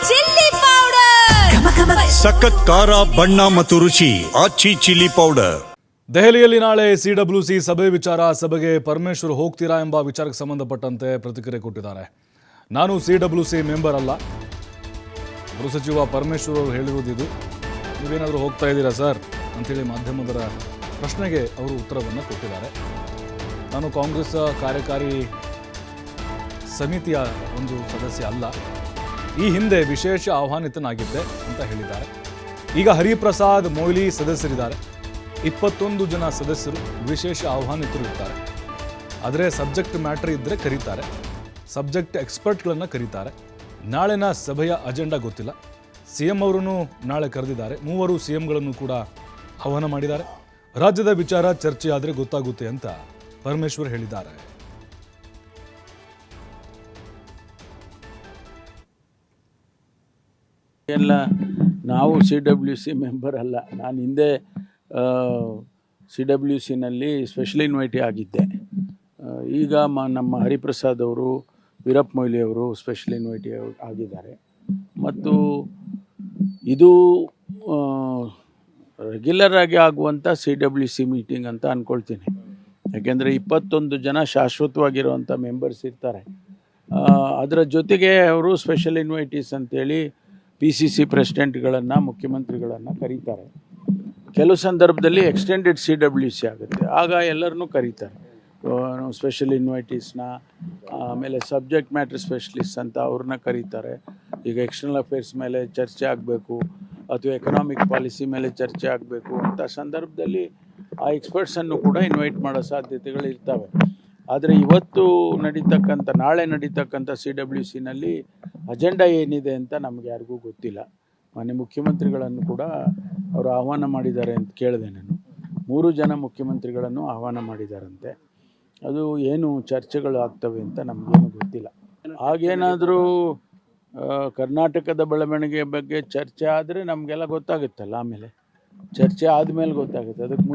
Chilli powder, ಸಖತ್ ಖಾರ ಬಣ್ಣ ಮತ್ತು ರುಚಿ ಆಚಿ ಚಿಲ್ಲಿ ಪೌಡರ್. ದೆಹಲಿಯಲ್ಲಿ ನಾಳೆ ಸಿಡಬ್ಲ್ಯೂಸಿ ಸಭೆ ವಿಚಾರ. ಸಭೆಗೆ ಪರಮೇಶ್ವರ್ ಹೋಗ್ತೀರಾ ಎಂಬ ವಿಚಾರಕ್ಕೆ ಸಂಬಂಧಪಟ್ಟಂತೆ ಪ್ರತಿಕ್ರಿಯೆ ಕೊಟ್ಟಿದ್ದಾರೆ. ನಾನು ಸಿಡಬ್ಲ್ಯೂಸಿ ಮೆಂಬರ್ ಅಲ್ಲ, ಗೃಹ ಸಚಿವ ಪರಮೇಶ್ವರ್ ಅವರು ಹೇಳಿರುವುದು. ನೀವೇನಾದರೂ ಹೋಗ್ತಾ ಇದ್ದೀರಾ ಸರ್ ಅಂತೇಳಿ ಮಾಧ್ಯಮದರ ಪ್ರಶ್ನೆಗೆ ಅವರು ಉತ್ತರವನ್ನು ಕೊಟ್ಟಿದ್ದಾರೆ. ನಾನು ಕಾಂಗ್ರೆಸ್ ಕಾರ್ಯಕಾರಿ ಸಮಿತಿಯ ಒಂದು ಸದಸ್ಯ ಅಲ್ಲ, ಈ ಹಿಂದೆ ವಿಶೇಷ ಆಹ್ವಾನಿತನಾಗಿದ್ದೆ ಅಂತ ಹೇಳಿದ್ದಾರೆ. ಈಗ ಹರಿಪ್ರಸಾದ್ ಮೊಯ್ಲಿ ಸದಸ್ಯರಿದ್ದಾರೆ, 21 ಜನ ಸದಸ್ಯರು ವಿಶೇಷ ಆಹ್ವಾನಿತರು ಇರ್ತಾರೆ. ಆದರೆ ಸಬ್ಜೆಕ್ಟ್ ಮ್ಯಾಟ್ರ್ ಇದ್ದರೆ ಕರೀತಾರೆ, ಸಬ್ಜೆಕ್ಟ್ ಎಕ್ಸ್ಪರ್ಟ್ಗಳನ್ನು ಕರೀತಾರೆ. ನಾಳಿನ ಸಭೆಯ ಅಜೆಂಡಾ ಗೊತ್ತಿಲ್ಲ. CM ಅವರನ್ನು ನಾಳೆ ಕರೆದಿದ್ದಾರೆ. 3 CMಗಳನ್ನು ಕೂಡ ಆಹ್ವಾನ ಮಾಡಿದ್ದಾರೆ. ರಾಜ್ಯದ ವಿಚಾರ ಚರ್ಚೆ ಆದರೆ ಗೊತ್ತಾಗುತ್ತೆ ಅಂತ ಪರಮೇಶ್ವರ್ ಹೇಳಿದ್ದಾರೆ. ಎಲ್ಲ ನಾವು CWC ಮೆಂಬರ್ ಅಲ್ಲ. ನಾನು ಹಿಂದೆ CWCನಲ್ಲಿ ಸ್ಪೆಷಲ್ ಇನ್ವೈಟಿ ಆಗಿದ್ದೆ. ಈಗ ನಮ್ಮ ಹರಿಪ್ರಸಾದ್ ಅವರು, ವೀರಪ್ಪ ಮೊಯ್ಲಿ ಅವರು ಸ್ಪೆಷಲ್ ಇನ್ವೈಟಿ ಆಗಿದ್ದಾರೆ. ಮತ್ತು ಇದು ರೆಗ್ಯುಲರ್ ಆಗಿ ಆಗುವಂಥ CWC ಮೀಟಿಂಗ್ ಅಂತ ಅಂದ್ಕೊಳ್ತೀನಿ. ಯಾಕೆಂದರೆ 21 ಜನ ಶಾಶ್ವತವಾಗಿರುವಂಥ ಮೆಂಬರ್ಸ್ ಇರ್ತಾರೆ. ಅದರ ಜೊತೆಗೆ ಅವರು ಸ್ಪೆಷಲ್ ಇನ್ವೈಟೀಸ್ ಅಂತೇಳಿ PCC ಪ್ರೆಸಿಡೆಂಟ್ಗಳನ್ನು, ಮುಖ್ಯಮಂತ್ರಿಗಳನ್ನು ಕರೀತಾರೆ. ಕೆಲವು ಸಂದರ್ಭದಲ್ಲಿ ಎಕ್ಸ್ಟೆಂಡೆಡ್ CWC ಆಗುತ್ತೆ, ಆಗ ಎಲ್ಲರನ್ನೂ ಕರೀತಾರೆ. ಸ್ಪೆಷಲ್ ಇನ್ವೈಟೀಸ್ನ, ಆಮೇಲೆ ಸಬ್ಜೆಕ್ಟ್ ಮ್ಯಾಟ್ರ್ ಸ್ಪೆಷಲಿಸ್ಟ್ ಅಂತ ಅವ್ರನ್ನ ಕರೀತಾರೆ. ಈಗ ಎಕ್ಸ್ಟರ್ನಲ್ ಅಫೇರ್ಸ್ ಮೇಲೆ ಚರ್ಚೆ ಆಗಬೇಕು ಅಥವಾ ಎಕನಾಮಿಕ್ ಪಾಲಿಸಿ ಮೇಲೆ ಚರ್ಚೆ ಆಗಬೇಕು ಅಂತ ಸಂದರ್ಭದಲ್ಲಿ ಆ ಎಕ್ಸ್ಪರ್ಟ್ಸನ್ನು ಕೂಡ ಇನ್ವೈಟ್ ಮಾಡೋ ಸಾಧ್ಯತೆಗಳು ಇರ್ತವೆ. ಆದರೆ ನಾಳೆ ನಡೀತಕ್ಕಂಥ CWCನಲ್ಲಿ ಅಜೆಂಡಾ ಏನಿದೆ ಅಂತ ನಮಗೆ ಯಾರಿಗೂ ಗೊತ್ತಿಲ್ಲ. ಮಾನ್ಯ ಮುಖ್ಯಮಂತ್ರಿಗಳನ್ನು ಕೂಡ ಅವರು ಆಹ್ವಾನ ಮಾಡಿದ್ದಾರೆ ಅಂತ ಕೇಳಿದೆ ನಾನು. 3 ಜನ ಮುಖ್ಯಮಂತ್ರಿಗಳನ್ನು ಆಹ್ವಾನ ಮಾಡಿದಾರಂತೆ. ಅದು ಏನು ಚರ್ಚೆಗಳು ಆಗ್ತವೆ ಅಂತ ನಮಗೇನು ಗೊತ್ತಿಲ್ಲ. ಹಾಗೇನಾದರೂ ಕರ್ನಾಟಕದ ಬೆಳವಣಿಗೆ ಬಗ್ಗೆ ಚರ್ಚೆ ಆದರೆ ನಮಗೆಲ್ಲ ಗೊತ್ತಾಗುತ್ತಲ್ಲ, ಆಮೇಲೆ ಚರ್ಚೆ ಆದಮೇಲೆ ಗೊತ್ತಾಗುತ್ತೆ. ಅದಕ್ಕೆ